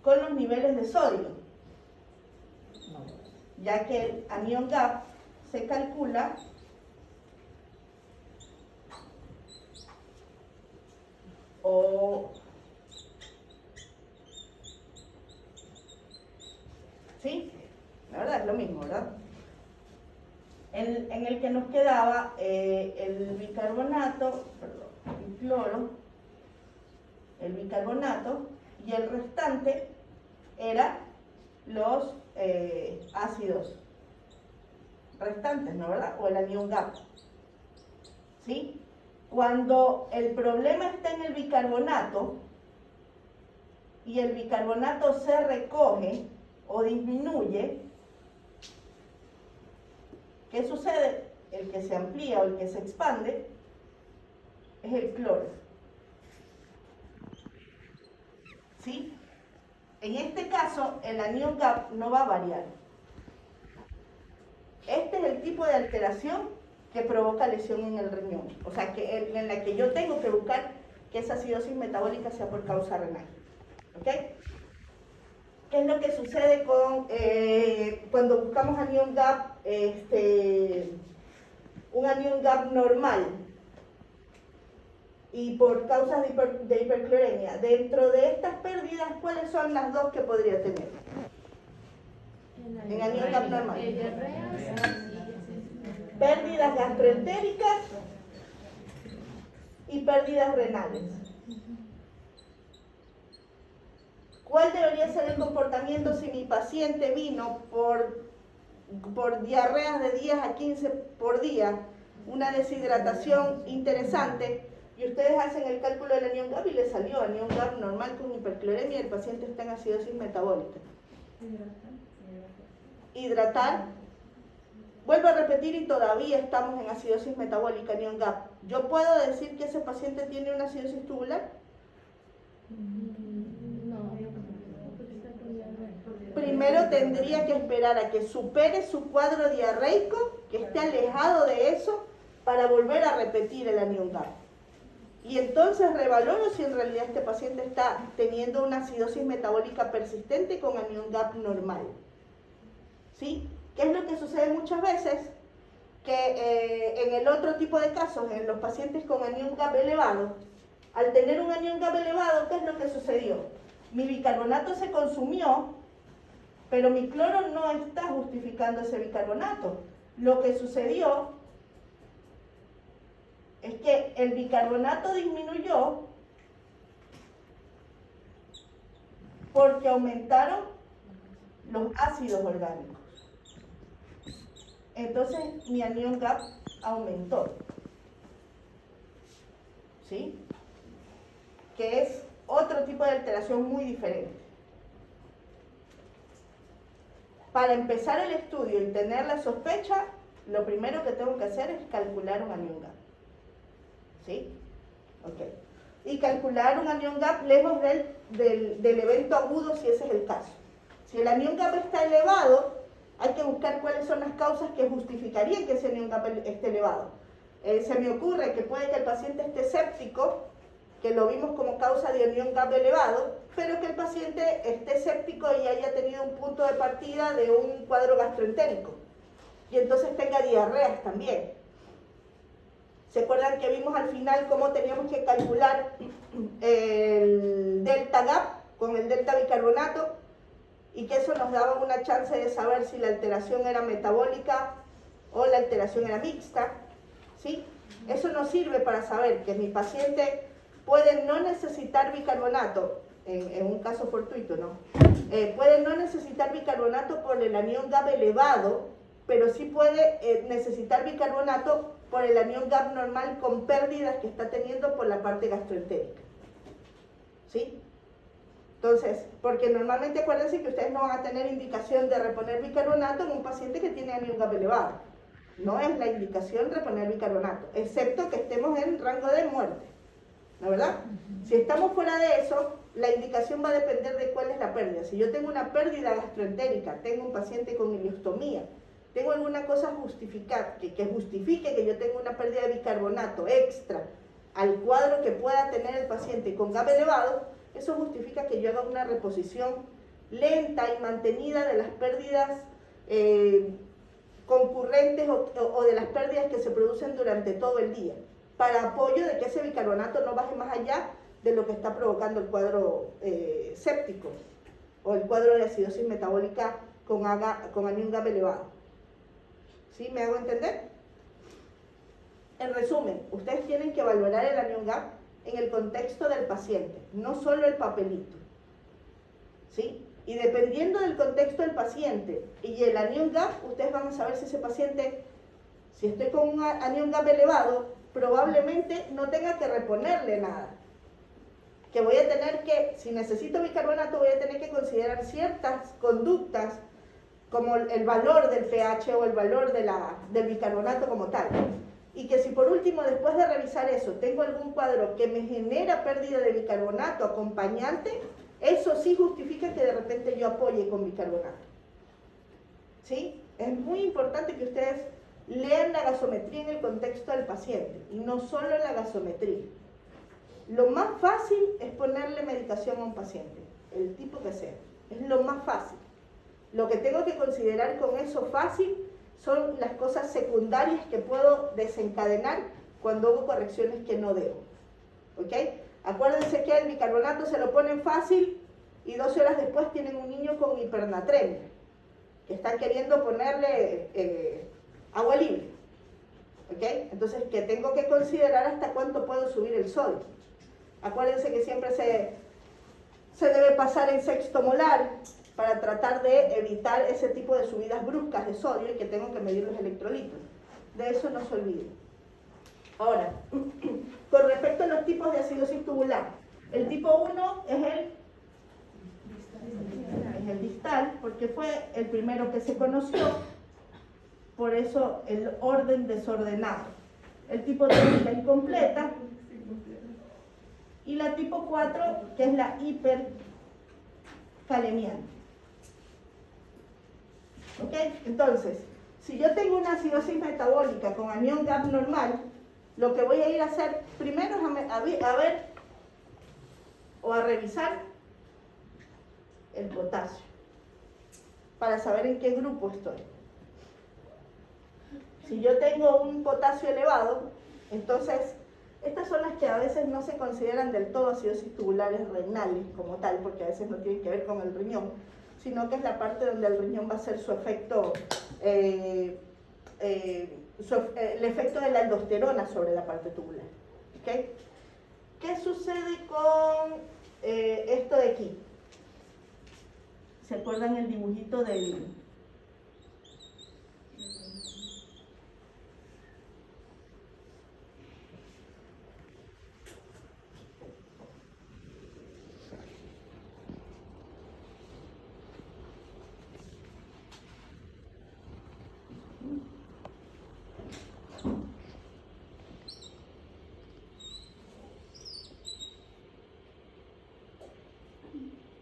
con los niveles de sodio, ya que el anion gap se calcula ¿sí? La verdad es lo mismo, ¿verdad? En el que nos quedaba el bicarbonato, perdón, el cloro, el bicarbonato, y el restante era los ácidos restantes, ¿no, verdad? O el anion gap, ¿sí? Cuando el problema está en el bicarbonato y el bicarbonato se recoge o disminuye, ¿qué sucede? El que se amplía o el que se expande es el cloro, ¿sí? En este caso, el anion gap no va a variar. Este es el tipo de alteración que provoca lesión en el riñón. O sea, en la que yo tengo que buscar que esa acidosis metabólica sea por causa renal. ¿Ok? ¿Qué es lo que sucede cuando buscamos anion gap, un anion gap normal y por causas de hipercloremia? Dentro de estas pérdidas, ¿cuáles son las dos que podría tener? En anion gap normal. Pérdidas gastroentéricas y pérdidas renales. ¿Cuál debería ser el comportamiento si mi paciente vino por diarreas de 10 a 15 por día, una deshidratación interesante, y ustedes hacen el cálculo del anion gap y le salió anion gap normal con hipercloremia y el paciente está en acidosis metabólica? Hidratar. Vuelvo a repetir, y todavía estamos en acidosis metabólica, anion gap. ¿Yo puedo decir que ese paciente tiene una acidosis tubular? Primero tendría que esperar a que supere su cuadro diarreico, que esté alejado de eso, para volver a repetir el anion gap. Y entonces revaloro si en realidad este paciente está teniendo una acidosis metabólica persistente con anion gap normal. ¿Sí? ¿Qué es lo que sucede muchas veces? Que en el otro tipo de casos, en los pacientes con anion gap elevado, al tener un anion gap elevado, ¿qué es lo que sucedió? Mi bicarbonato se consumió, pero mi cloro no está justificando ese bicarbonato. Lo que sucedió es que el bicarbonato disminuyó porque aumentaron los ácidos orgánicos. Entonces mi anion gap aumentó, ¿sí? Que es otro tipo de alteración muy diferente. Para empezar el estudio y tener la sospecha, lo primero que tengo que hacer es calcular un anion gap, ¿sí? Ok. Y calcular un anion gap lejos del evento agudo, si ese es el caso. Si el anion gap está elevado, hay que buscar cuáles son las causas que justificarían que ese anion gap esté elevado. Se me ocurre que puede que el paciente esté séptico, que lo vimos como causa de anion gap elevado, pero que el paciente esté séptico y haya tenido un punto de partida de un cuadro gastroentérico. Y entonces tenga diarreas también. ¿Se acuerdan que vimos al final cómo teníamos que calcular el delta gap con el delta bicarbonato? Y que eso nos daba una chance de saber si la alteración era metabólica o la alteración era mixta, ¿sí? Eso nos sirve para saber que mi paciente puede no necesitar bicarbonato, en un caso fortuito, ¿no? Puede no necesitar bicarbonato por el anion gap elevado, pero sí puede necesitar bicarbonato por el anion gap normal con pérdidas que está teniendo por la parte gastroentérica, ¿sí? Entonces, porque normalmente acuérdense que ustedes no van a tener indicación de reponer bicarbonato en un paciente que tiene anion gap elevado. No es la indicación reponer bicarbonato, excepto que estemos en rango de muerte, ¿no, verdad? Si estamos fuera de eso, la indicación va a depender de cuál es la pérdida. Si yo tengo una pérdida gastroentérica, tengo un paciente con ileostomía, tengo alguna cosa que justifique que yo tenga una pérdida de bicarbonato extra al cuadro que pueda tener el paciente con GAP elevado, eso justifica que yo haga una reposición lenta y mantenida de las pérdidas concurrentes o de las pérdidas que se producen durante todo el día, para apoyo de que ese bicarbonato no baje más allá de lo que está provocando el cuadro séptico o el cuadro de acidosis metabólica con anión GAP elevado. ¿Sí? ¿Me hago entender? En resumen, ustedes tienen que valorar el anión GAP en el contexto del paciente, no solo el papelito. ¿Sí? Y dependiendo del contexto del paciente y el anión GAP, ustedes van a saber si ese paciente, si estoy con un anión GAP elevado, probablemente no tenga que reponerle nada. Que voy a tener que, si necesito bicarbonato, voy a tener que considerar ciertas conductas como el valor del pH o el valor del bicarbonato como tal. Y que si por último, después de revisar eso, tengo algún cuadro que me genera pérdida de bicarbonato acompañante, eso sí justifica que de repente yo apoye con bicarbonato. ¿Sí? Es muy importante que ustedes lean la gasometría en el contexto del paciente y no solo la gasometría. Lo más fácil es ponerle medicación a un paciente, el tipo que sea. Es lo más fácil. Lo que tengo que considerar con eso fácil son las cosas secundarias que puedo desencadenar cuando hago correcciones que no debo. ¿Ok? Acuérdense que el bicarbonato se lo ponen fácil y 12 horas después tienen un niño con hipernatremia, que están queriendo ponerle agua libre. ¿Ok? Entonces, que tengo que considerar hasta cuánto puedo subir el sodio. Acuérdense que siempre se debe pasar en sexto molar para tratar de evitar ese tipo de subidas bruscas de sodio y que tengo que medir los electrolitos. De eso no se olviden. Ahora, con respecto a los tipos de acidosis tubular, el tipo 1 es el distal, porque fue el primero que se conoció, por eso el orden desordenado. El tipo 3 es la incompleta, y la tipo 4, que es la hipercalemiante. ¿Ok? Entonces, si yo tengo una acidosis metabólica con anión GAP normal, lo que voy a ir a hacer primero es a ver o a revisar el potasio para saber en qué grupo estoy. Si yo tengo un potasio elevado, entonces estas son las que a veces no se consideran del todo acidosis tubulares renales como tal, porque a veces no tienen que ver con el riñón, sino que es la parte donde el riñón va a hacer su efecto, el efecto de la aldosterona sobre la parte tubular. ¿Okay? ¿Qué sucede con esto de aquí? ¿Se acuerdan el dibujito del...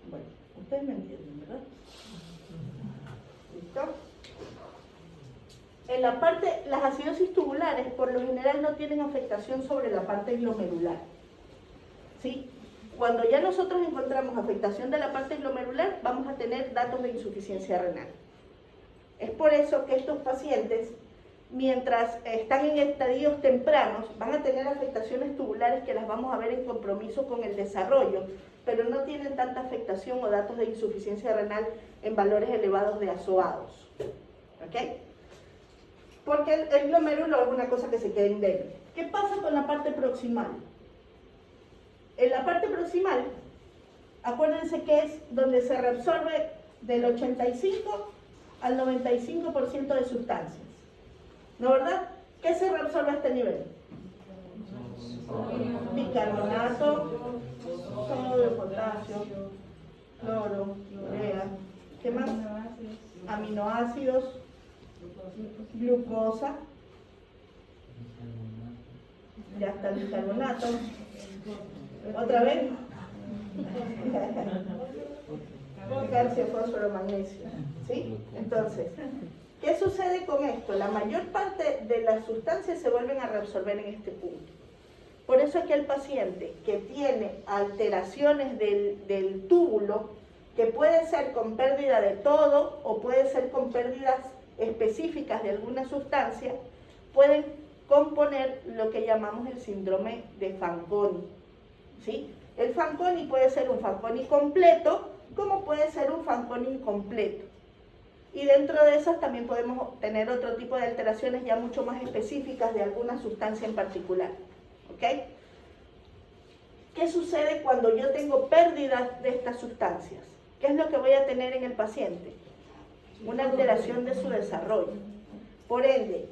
Bueno, ustedes me entienden, ¿verdad? ¿Listo? En la parte, las acidosis tubulares por lo general no tienen afectación sobre la parte glomerular. ¿Sí? Cuando ya nosotros encontramos afectación de la parte glomerular, vamos a tener datos de insuficiencia renal. Es por eso que estos pacientes, mientras están en estadios tempranos, van a tener afectaciones tubulares que las vamos a ver en compromiso con el desarrollo, pero no tienen tanta afectación o datos de insuficiencia renal en valores elevados de azoados. ¿Ok? Porque el glomérulo es una cosa que se queda indemne. ¿Qué pasa con la parte proximal? En la parte proximal, acuérdense que es donde se reabsorbe del 85 al 95% de sustancias. ¿No, verdad? ¿Qué se reabsorbe a este nivel? Bicarbonato, sodio, potasio, cloro, urea, ¿qué más? Aminoácidos, glucosa, ya está el bicarbonato. ¿Otra vez? Calcio, fósforo, magnesio. ¿Sí? Entonces, ¿qué sucede con esto? La mayor parte de las sustancias se vuelven a reabsorber en este punto. Por eso es que el paciente que tiene alteraciones del túbulo, que puede ser con pérdida de todo o puede ser con pérdidas específicas de alguna sustancia, pueden componer lo que llamamos el síndrome de Fanconi, ¿sí? El Fanconi puede ser un Fanconi completo, como puede ser un Fanconi incompleto. Y dentro de esas también podemos tener otro tipo de alteraciones ya mucho más específicas de alguna sustancia en particular, ¿ok? ¿Qué sucede cuando yo tengo pérdidas de estas sustancias? ¿Qué es lo que voy a tener en el paciente? Una alteración de su desarrollo. Por ende,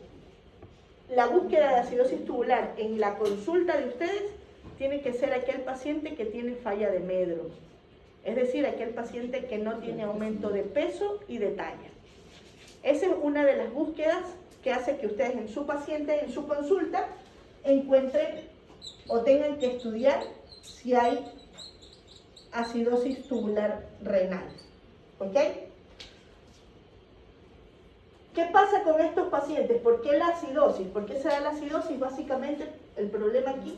la búsqueda de acidosis tubular en la consulta de ustedes tiene que ser aquel paciente que tiene falla de medro. Es decir, aquel paciente que no tiene aumento de peso y de talla. Esa es una de las búsquedas que hace que ustedes en su paciente, en su consulta, encuentren o tengan que estudiar si hay acidosis tubular renal. ¿Ok? ¿Qué pasa con estos pacientes? ¿Por qué la acidosis? ¿Por qué se da la acidosis? Básicamente, el problema aquí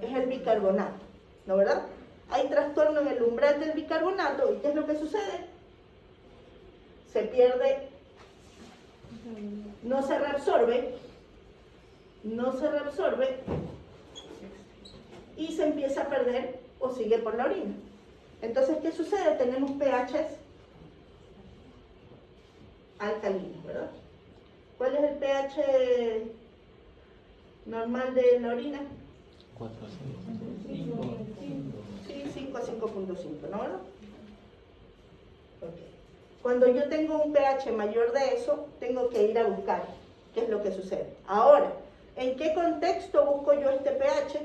es el bicarbonato, ¿no verdad? Hay trastorno en el umbral del bicarbonato, ¿y qué es lo que sucede? Se pierde, no se reabsorbe, y se empieza a perder o sigue por la orina. Entonces, ¿qué sucede? Tenemos pHs alcalinos, ¿verdad? ¿Cuál es el pH normal de la orina? 4, 5. Sí, 5 a 5.5, ¿no? ¿Verdad? Okay. Cuando yo tengo un pH mayor de eso, tengo que ir a buscar qué es lo que sucede. Ahora, ¿en qué contexto busco yo este pH?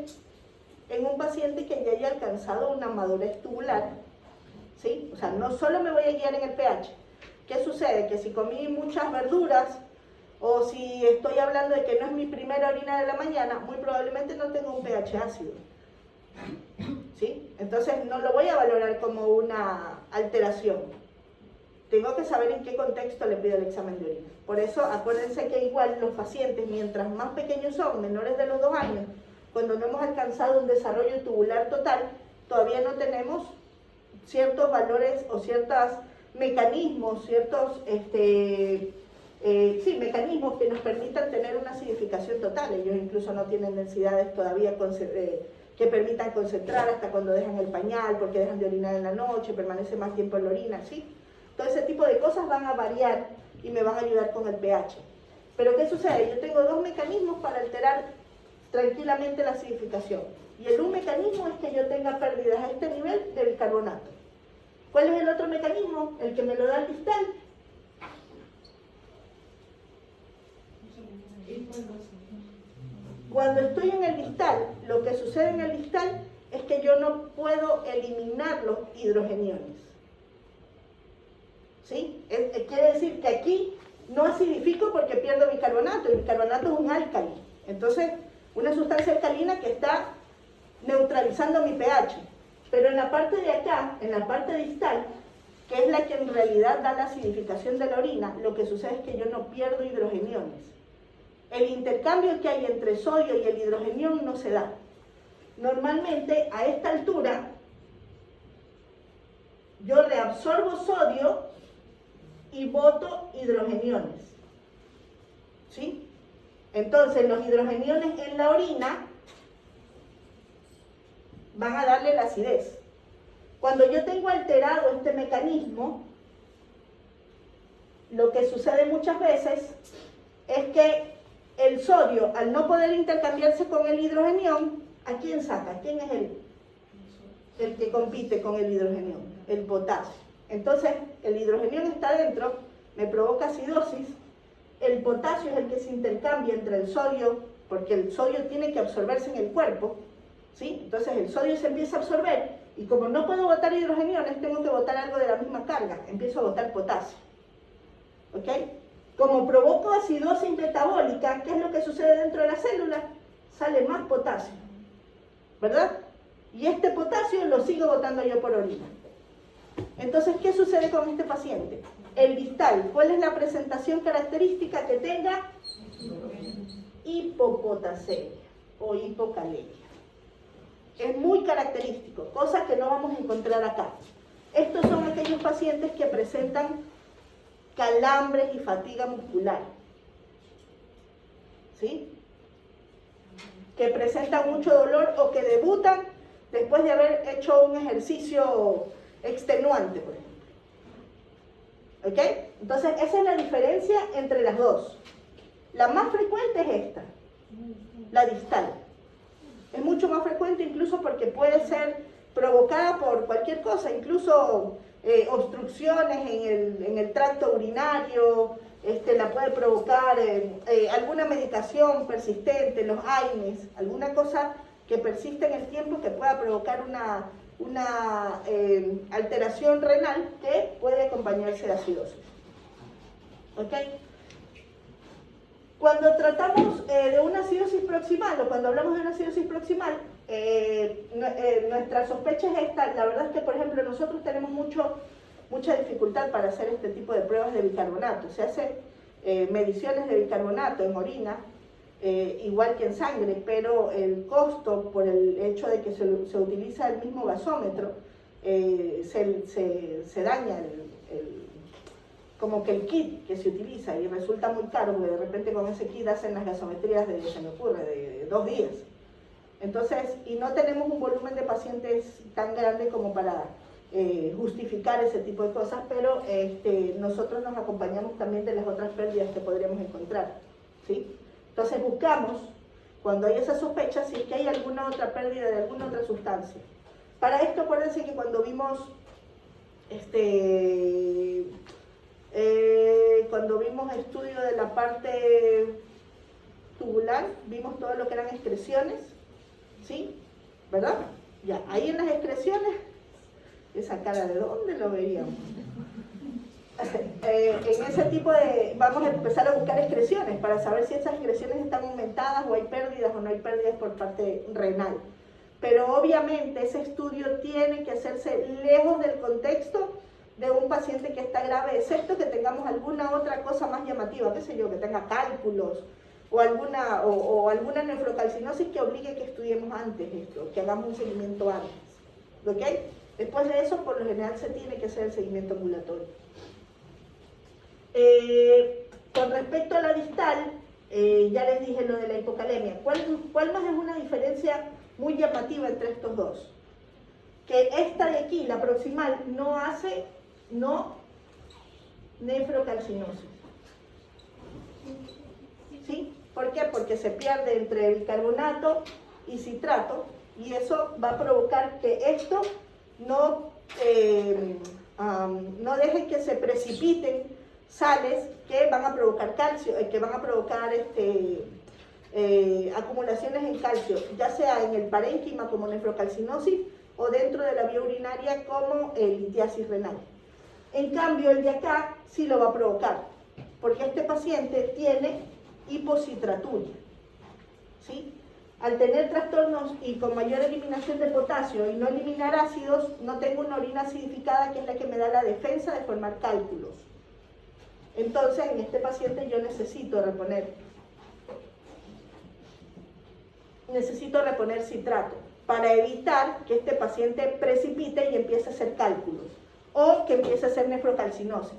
En un paciente que ya haya alcanzado una madurez tubular, ¿sí? O sea, no solo me voy a guiar en el pH. ¿Qué sucede? Que si comí muchas verduras o si estoy hablando de que no es mi primera orina de la mañana, muy probablemente no tengo un pH ácido, ¿sí? Entonces no lo voy a valorar como una alteración. Tengo que saber en qué contexto le pido el examen de orina. Por eso acuérdense que igual los pacientes, mientras más pequeños son, menores de los 2 años, cuando no hemos alcanzado un desarrollo tubular total, todavía no tenemos ciertos valores o ciertos mecanismos, mecanismos que nos permitan tener una acidificación total. Ellos incluso no tienen densidades todavía que permitan concentrar hasta cuando dejan el pañal, porque dejan de orinar en la noche, permanece más tiempo en la orina, ¿sí? Todo ese tipo de cosas van a variar y me van a ayudar con el pH. Pero ¿qué sucede? Yo tengo 2 mecanismos para alterar tranquilamente la acidificación. Y un mecanismo es que yo tenga pérdidas a este nivel de bicarbonato. ¿Cuál es el otro mecanismo? El que me lo da el distal. Cuando estoy en el distal, lo que sucede en el distal es que yo no puedo eliminar los hidrogeniones, ¿sí? Quiere decir que aquí no acidifico porque pierdo bicarbonato. El bicarbonato es un álcali. Entonces, una sustancia alcalina que está neutralizando mi pH. Pero en la parte de acá, en la parte distal, que es la que en realidad da la acidificación de la orina, lo que sucede es que yo no pierdo hidrogeniones. El intercambio que hay entre sodio y el hidrogenión no se da. Normalmente, a esta altura, yo reabsorbo sodio y boto hidrogeniones, ¿sí? Entonces, los hidrogeniones en la orina van a darle la acidez. Cuando yo tengo alterado este mecanismo, lo que sucede muchas veces es que el sodio, al no poder intercambiarse con el hidrogenión, ¿a quién saca? ¿Quién es el que compite con el hidrogenión? El potasio. Entonces, el hidrogenión está dentro, me provoca acidosis. El potasio es el que se intercambia entre el sodio, porque el sodio tiene que absorberse en el cuerpo, ¿sí? Entonces el sodio se empieza a absorber y como no puedo botar hidrogeniones, tengo que botar algo de la misma carga, empiezo a botar potasio, ¿ok? Como provoco acidosis metabólica, ¿qué es lo que sucede dentro de la célula? Sale más potasio, ¿verdad? Y este potasio lo sigo botando yo por orina. Entonces, ¿qué sucede con este paciente? El distal, ¿cuál es la presentación característica que tenga? Hipopotasemia o hipocalemia. Es muy característico, cosa que no vamos a encontrar acá. Estos son aquellos pacientes que presentan calambres y fatiga muscular, ¿sí? Que presentan mucho dolor o que debutan después de haber hecho un ejercicio extenuante, por ejemplo. ¿Ok? Entonces, esa es la diferencia entre las dos. La más frecuente es esta, la distal. Es mucho más frecuente incluso porque puede ser provocada por cualquier cosa, incluso obstrucciones en el tracto urinario, la puede provocar alguna medicación persistente, los AINES, alguna cosa que persiste en el tiempo que pueda provocar una alteración renal que puede acompañarse de acidosis. ¿Ok? Cuando tratamos de una acidosis proximal, o cuando hablamos de una acidosis proximal, nuestra sospecha es esta. La verdad es que, por ejemplo, nosotros tenemos mucha dificultad para hacer este tipo de pruebas de bicarbonato. Se hace mediciones de bicarbonato en orina, igual que en sangre, pero el costo, por el hecho de que se utiliza el mismo gasómetro, se daña como que el kit que se utiliza, y resulta muy caro, porque de repente con ese kit hacen las gasometrías de 2 días. Entonces, y no tenemos un volumen de pacientes tan grande como para justificar ese tipo de cosas, pero nosotros nos acompañamos también de las otras pérdidas que podríamos encontrar, ¿sí? Entonces buscamos, cuando hay esa sospecha, si es que hay alguna otra pérdida de alguna otra sustancia. Para esto, acuérdense que cuando vimos estudio de la parte tubular, vimos todo lo que eran excreciones, ¿sí? ¿Verdad? Ya, ahí en las excreciones, esa cara, ¿de dónde lo veíamos? En ese tipo vamos a empezar a buscar excreciones para saber si esas excreciones están aumentadas o hay pérdidas o no hay pérdidas por parte renal. Pero obviamente ese estudio tiene que hacerse lejos del contexto de un paciente que está grave, excepto que tengamos alguna otra cosa más llamativa, qué sé yo, que tenga cálculos o alguna nefrocalcinosis que obligue que estudiemos antes esto, que hagamos un seguimiento antes. ¿Ok? Después de eso, por lo general, se tiene que hacer el seguimiento ambulatorio. Con respecto a la distal, ya les dije lo de la hipocalemia. ¿Cuál más es una diferencia muy llamativa entre estos dos? Que esta de aquí, la proximal, no nefrocalcinosis. ¿Sí? ¿Por qué? Porque se pierde entre bicarbonato y citrato, y eso va a provocar que esto no deje que se precipiten sales que van a provocar calcio, que van a provocar acumulaciones en calcio, ya sea en el parénquima como nefrocalcinosis o dentro de la vía urinaria como litiasis renal. En cambio, el de acá sí lo va a provocar, porque este paciente tiene hipocitraturia, ¿sí? Al tener trastornos y con mayor eliminación de potasio y no eliminar ácidos, no tengo una orina acidificada, que es la que me da la defensa de formar cálculos. Entonces, en este paciente yo necesito reponer citrato para evitar que este paciente precipite y empiece a hacer cálculos o que empiece a hacer nefrocalcinosis.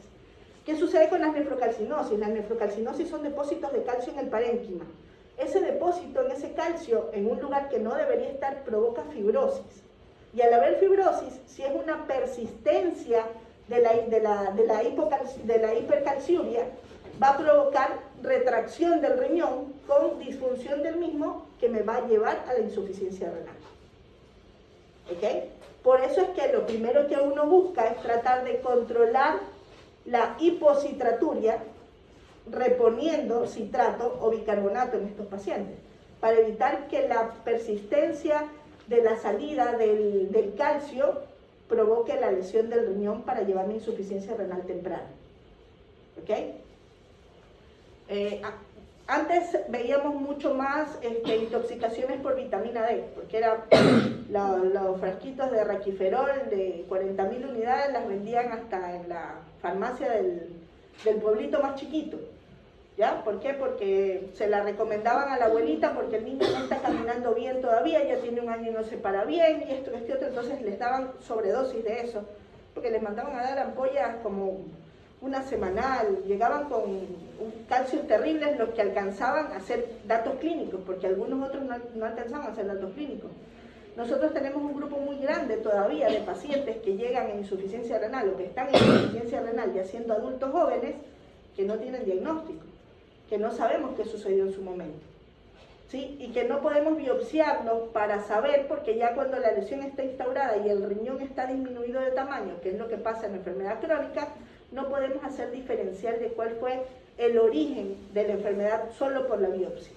¿Qué sucede con las nefrocalcinosis? Las nefrocalcinosis son depósitos de calcio en el parénquima. Ese depósito en ese calcio, en un lugar que no debería estar, provoca fibrosis. Y al haber fibrosis, si es una persistencia de la hipercalciuria, va a provocar retracción del riñón con disfunción del mismo, que me va a llevar a la insuficiencia renal. ¿Ok? Por eso es que lo primero que uno busca es tratar de controlar la hipocitraturia reponiendo citrato o bicarbonato en estos pacientes, para evitar que la persistencia de la salida del calcio provoque la lesión del riñón para llevarme a insuficiencia renal temprana. ¿Ok? Antes veíamos mucho más intoxicaciones por vitamina D, porque eran los frasquitos de raquiferol de 40.000 unidades, las vendían hasta en la farmacia del pueblito más chiquito. ¿Ya? ¿Por qué? Porque se la recomendaban a la abuelita porque el niño no está caminando bien todavía, ya tiene 1 año y no se para bien, y esto, otro, entonces les daban sobredosis de eso porque les mandaban a dar ampollas como una semanal, llegaban con un calcios terribles los que alcanzaban a hacer datos clínicos, porque algunos otros no alcanzaban a hacer datos clínicos. Nosotros tenemos un grupo muy grande todavía de pacientes que llegan en insuficiencia renal o que están en insuficiencia renal ya siendo adultos jóvenes que no tienen diagnóstico, que no sabemos qué sucedió en su momento, ¿sí? Y que no podemos biopsiarlo para saber, porque ya cuando la lesión está instaurada y el riñón está disminuido de tamaño, que es lo que pasa en la enfermedad crónica, no podemos hacer diferencial de cuál fue el origen de la enfermedad solo por la biopsia.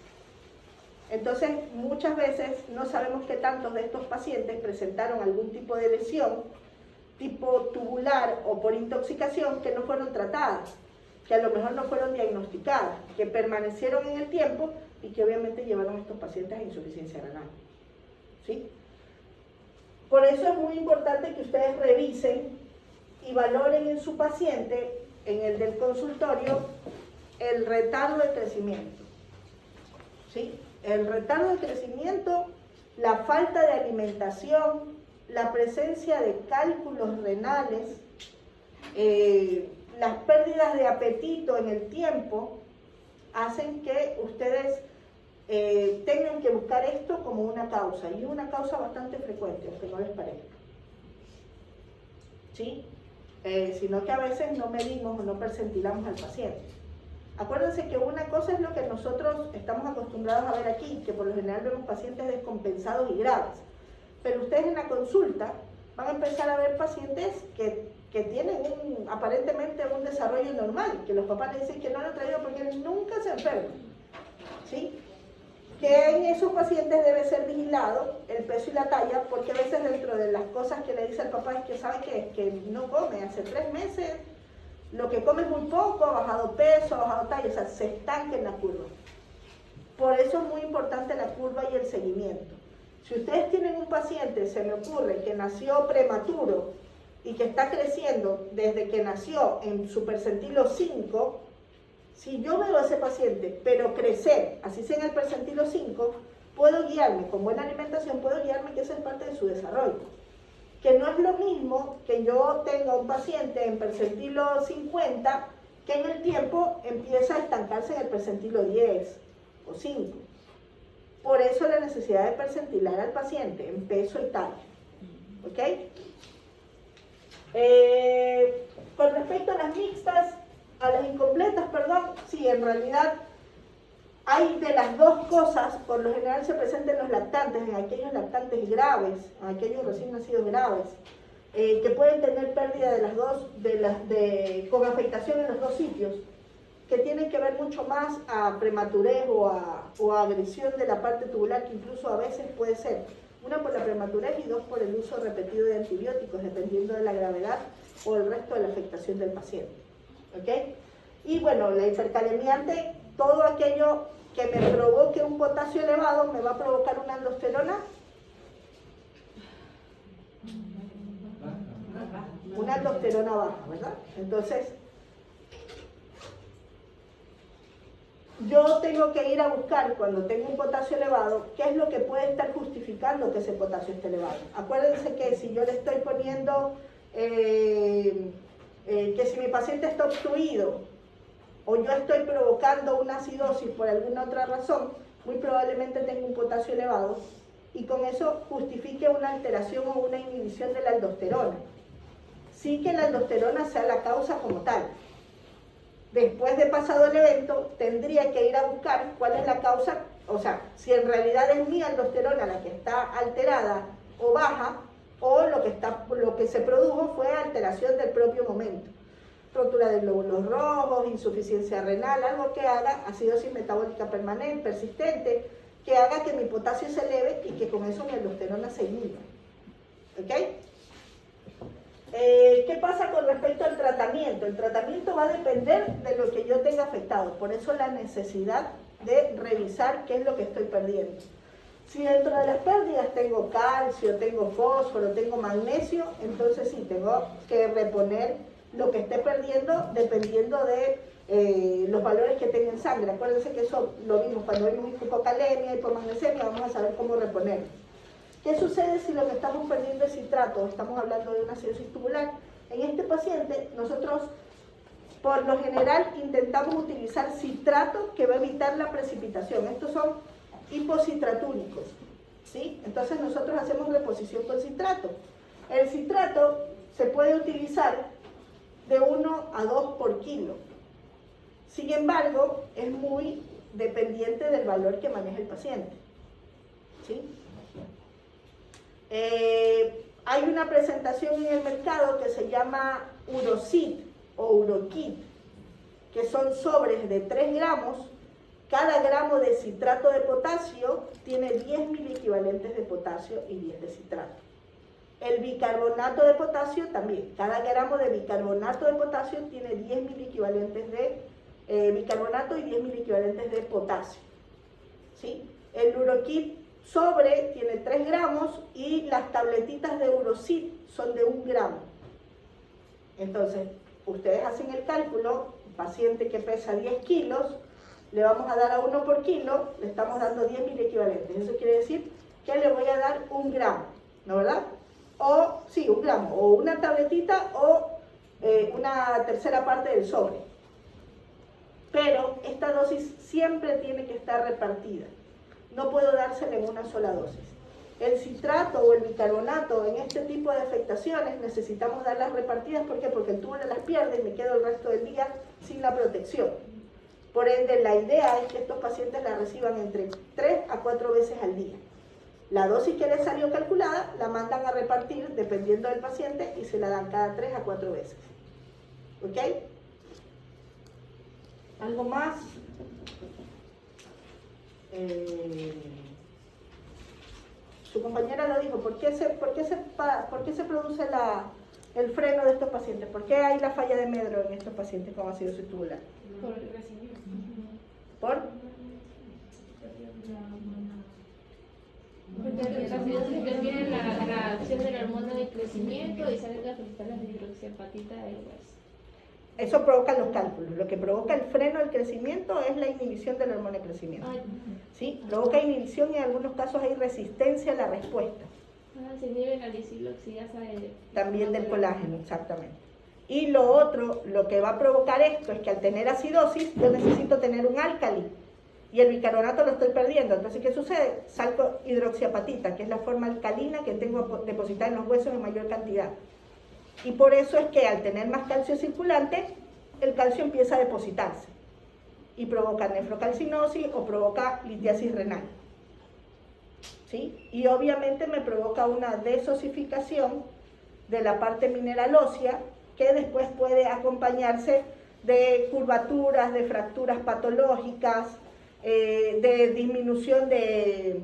Entonces, muchas veces no sabemos qué tantos de estos pacientes presentaron algún tipo de lesión, tipo tubular o por intoxicación, que no fueron tratadas, que a lo mejor no fueron diagnosticadas, que permanecieron en el tiempo y que obviamente llevaron a estos pacientes a insuficiencia renal, ¿sí? Por eso es muy importante que ustedes revisen y valoren en su paciente, en el del consultorio, el retardo de crecimiento, ¿sí? El retardo de crecimiento, la falta de alimentación, la presencia de cálculos renales, las pérdidas de apetito en el tiempo, hacen que ustedes tengan que buscar esto como una causa, y es una causa bastante frecuente, aunque no les parezca, ¿sí? Sino que a veces no medimos o no percentilamos al paciente. Acuérdense que una cosa es lo que nosotros estamos acostumbrados a ver aquí, que por lo general vemos pacientes descompensados y graves, pero ustedes en la consulta van a empezar a ver pacientes que tienen aparentemente un desarrollo normal, que los papás les dicen que no lo han traído porque nunca se enferman, ¿sí? Que en esos pacientes debe ser vigilado el peso y la talla, porque a veces dentro de las cosas que le dice el papá es que sabe que no come, hace 3 meses lo que come es muy poco, ha bajado peso, ha bajado talla, o sea, se estanca en la curva. Por eso es muy importante la curva y el seguimiento. Si ustedes tienen un paciente, se me ocurre, que nació prematuro y que está creciendo desde que nació en su percentilo 5, si yo veo a ese paciente, pero crecer, así sea en el percentilo 5, puedo guiarme, con buena alimentación, puedo guiarme que eso es parte de su desarrollo. Que no es lo mismo que yo tenga un paciente en percentilo 50 que en el tiempo empieza a estancarse en el percentilo 10 o 5. Por eso la necesidad de percentilar al paciente en peso y talla. ¿Ok? Con respecto a las mixtas, a las incompletas, perdón, sí, en realidad hay de las dos cosas. Por lo general se presentan en los lactantes, en aquellos lactantes graves, en aquellos recién nacidos graves, que pueden tener pérdida de las dos, con afectación en los dos sitios, que tienen que ver mucho más a prematurez o a agresión de la parte tubular, que incluso a veces puede ser, una por la prematurez y dos por el uso repetido de antibióticos, dependiendo de la gravedad o el resto de la afectación del paciente. ¿Ok? Y bueno, la hipercalemiante, todo aquello que me provoque un potasio elevado me va a provocar una aldosterona. Una aldosterona baja, ¿verdad? Entonces, yo tengo que ir a buscar, cuando tengo un potasio elevado, qué es lo que puede estar justificando que ese potasio esté elevado. Acuérdense que si yo le estoy poniendo, que si mi paciente está obstruido, o yo estoy provocando una acidosis por alguna otra razón, muy probablemente tengo un potasio elevado, y con eso justifique una alteración o una inhibición de la aldosterona. Sí que la aldosterona sea la causa como tal. Después de pasado el evento, tendría que ir a buscar cuál es la causa, o sea, si en realidad es mi aldosterona la que está alterada o baja, o lo que se produjo fue alteración del propio momento. Rotura de glóbulos rojos, insuficiencia renal, algo que haga acidosis metabólica permanente, persistente, que haga que mi potasio se eleve y que con eso mi aldosterona se inhiba. ¿Ok? ¿Qué pasa con respecto al tratamiento? El tratamiento va a depender de lo que yo tenga afectado, por eso la necesidad de revisar qué es lo que estoy perdiendo. Si dentro de las pérdidas tengo calcio, tengo fósforo, tengo magnesio, entonces sí, tengo que reponer lo que esté perdiendo dependiendo de los valores que tenga en sangre. Acuérdense que eso lo vimos cuando vimos hipocalemia, hipomagnesemia, vamos a saber cómo reponer. ¿Qué sucede si lo que estamos perdiendo es citrato? Estamos hablando de una acidosis tubular. En este paciente, nosotros por lo general intentamos utilizar citrato que va a evitar la precipitación. Estos son hipocitratúricos, ¿sí? Entonces nosotros hacemos reposición con citrato. El citrato se puede utilizar de 1 a 2 por kilo. Sin embargo, es muy dependiente del valor que maneja el paciente, ¿sí? Hay una presentación en el mercado que se llama Urocid o Urokit, que son sobres de 3 gramos. Cada gramo de citrato de potasio tiene 10 miliequivalentes de potasio y 10 de citrato. El bicarbonato de potasio también. Cada gramo de bicarbonato de potasio tiene 10 miliequivalentes de bicarbonato y 10 miliequivalentes de potasio, ¿sí? El Urokit sobre tiene 3 gramos y las tabletitas de Urocid son de 1 gramo. Entonces, ustedes hacen el cálculo, un paciente que pesa 10 kilos, le vamos a dar a 1 por kilo, le estamos dando 10 miliequivalentes. Eso quiere decir que le voy a dar 1 gramo, ¿no verdad? O, sí, 1 gramo, o una tabletita o una tercera parte del sobre. Pero esta dosis siempre tiene que estar repartida. No puedo dársela en una sola dosis. El citrato o el bicarbonato en este tipo de afectaciones necesitamos darlas repartidas. ¿Por qué? Porque el túbulo las pierde y me quedo el resto del día sin la protección. Por ende, la idea es que estos pacientes la reciban entre 3 a 4 veces al día. La dosis que les salió calculada la mandan a repartir dependiendo del paciente y se la dan cada 3 a 4 veces. ¿Ok? ¿Algo más? Su compañera lo dijo. ¿Por qué se produce el freno de estos pacientes? ¿Por qué hay la falla de Medro en estos pacientes con acidosis tubular? Por el crecimiento. ¿Por? Porque la acidosis interviene en la acción de la hormona de crecimiento y salen las cristales de hidroxiapatita del hueso. Eso provoca los cálculos. Lo que provoca el freno del crecimiento es la inhibición de la hormona de crecimiento. ¿Sí? Provoca inhibición y en algunos casos hay resistencia a la respuesta. Se inhibe la lisiloxidasa también del colágeno, exactamente. Y lo otro, lo que va a provocar esto es que al tener acidosis, yo necesito tener un álcali. Y el bicarbonato lo estoy perdiendo. Entonces, ¿qué sucede? Salgo hidroxiapatita, que es la forma alcalina que tengo depositada en los huesos en mayor cantidad. Y por eso es que al tener más calcio circulante, el calcio empieza a depositarse. Y provoca nefrocalcinosis o provoca litiasis renal. ¿Sí? Y obviamente me provoca una desosificación de la parte mineral ósea, que después puede acompañarse de curvaturas, de fracturas patológicas, de disminución de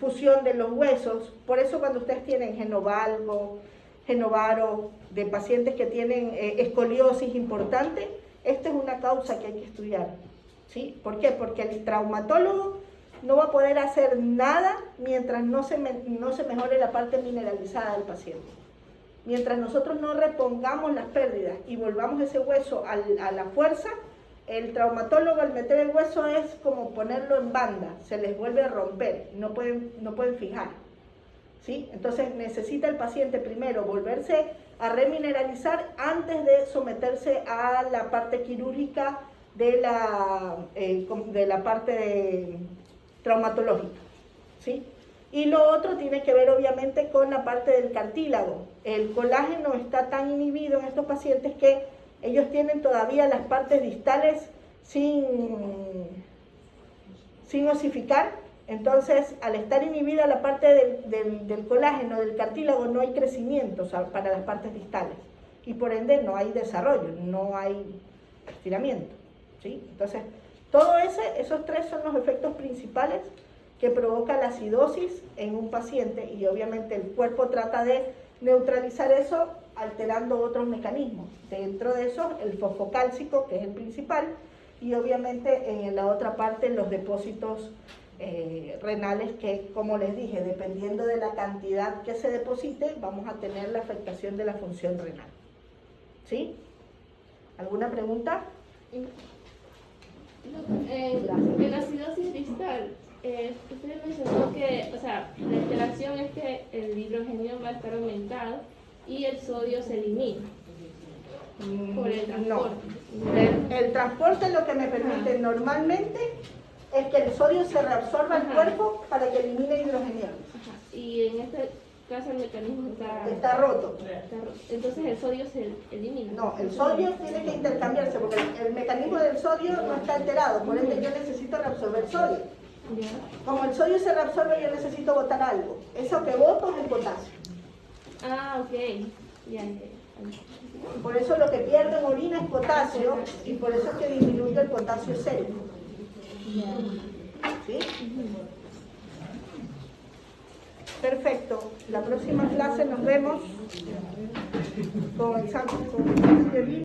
fusión de los huesos. Por eso cuando ustedes tienen genovalgo, genovaro, de pacientes que tienen escoliosis importante, esta es una causa que hay que estudiar. ¿Sí? ¿Por qué? Porque el traumatólogo no va a poder hacer nada mientras no se mejore la parte mineralizada del paciente. Mientras nosotros no repongamos las pérdidas y volvamos ese hueso a la fuerza, el traumatólogo al meter el hueso es como ponerlo en banda, se les vuelve a romper, no pueden fijar. ¿Sí? Entonces necesita el paciente primero volverse a remineralizar antes de someterse a la parte quirúrgica de la parte traumatológica. ¿Sí? Y lo otro tiene que ver obviamente con la parte del cartílago. El colágeno está tan inhibido en estos pacientes que ellos tienen todavía las partes distales sin osificar. Entonces, al estar inhibida la parte del colágeno, del cartílago, no hay crecimiento, o sea, para las partes distales. Y por ende no hay desarrollo, no hay estiramiento. ¿Sí? Entonces, esos 3 son los efectos principales que provoca la acidosis en un paciente, y obviamente el cuerpo trata de neutralizar eso alterando otros mecanismos. Dentro de eso, el fosfocálcico, que es el principal, y obviamente en la otra parte los depósitos renales que, como les dije, dependiendo de la cantidad que se deposite, vamos a tener la afectación de la función renal. ¿Sí? ¿Alguna pregunta? En la acidosis distal, usted mencionó que, o sea, la alteración es que el hidrogenión va a estar aumentado y el sodio se elimina por el No. transporte. El transporte lo que me permite normalmente es que el sodio se reabsorba al Ajá. cuerpo para que elimine hidrogeniados. Ajá. Y en este caso el mecanismo Está roto. está roto. Entonces el sodio se elimina. No, el sodio tiene que intercambiarse porque el mecanismo del sodio no está alterado, por ende yo necesito reabsorber sodio. Ya. Como el sodio se reabsorbe, yo necesito botar algo. Eso que boto es el potasio. Ah, ok. Ya. Por eso lo que pierdo en orina es potasio y por eso es que disminuye el potasio sérico. ¿Sí? Perfecto. La próxima clase nos vemos con examen.